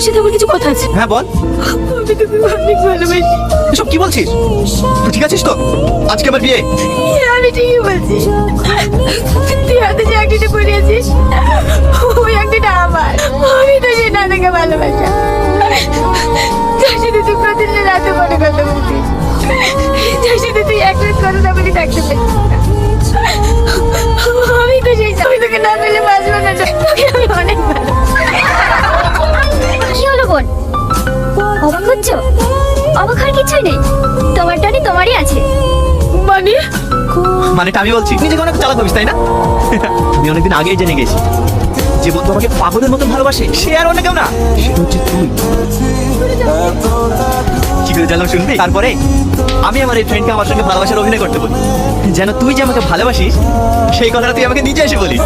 তোর সাথে আমার কিছু কথা আছে। হ্যাঁ বল। আমি তোকে অনেক ভালোবাসি। এসব কি বলছিস? তুই ঠিক আছিস তো? আজকে আমার বিয়ে। আমি ঠিকই বলছি। তুই হাতে যে একদিনে পড়িয়েছিস ওই একদিন আমার। আমি তো সেই দাদাকে ভালোবাসা। যার সাথে তুই প্রতিদিন রাতে মনে কথা বলতিস, যার সাথে তুই এক রাত কথা না বলে থাকতে পারতিস না। আমি তো সেই, আমি তোকে না পেলে বাঁচবো না। তোকে আমি অনেক ভালো। কি হলো বোন, অবাক হচ্ছ? অবাক হওয়ার কিছুই নেই, তোমার টানি তোমারই আছে। মানে মানেটা আমি বলছি, নিজেকে অনেক চালাক ভাবিস তাই না? আমি অনেকদিন আগেই জেনে গেছি যে বন্ধু আমাকে পাগলের মতন ভালোবাসে সে আর অন্য কেউ না, সেটা হচ্ছে তুই। কি করে জানলাম শুনবি? তারপরে আমি আমার এই ফ্রেন্ডকে আমার সঙ্গে ভালোবাসার অভিনয় করতে বলি, যেন তুই যে আমাকে ভালোবাসিস সেই কথাটা তুই আমাকে নিজে এসে বলিস।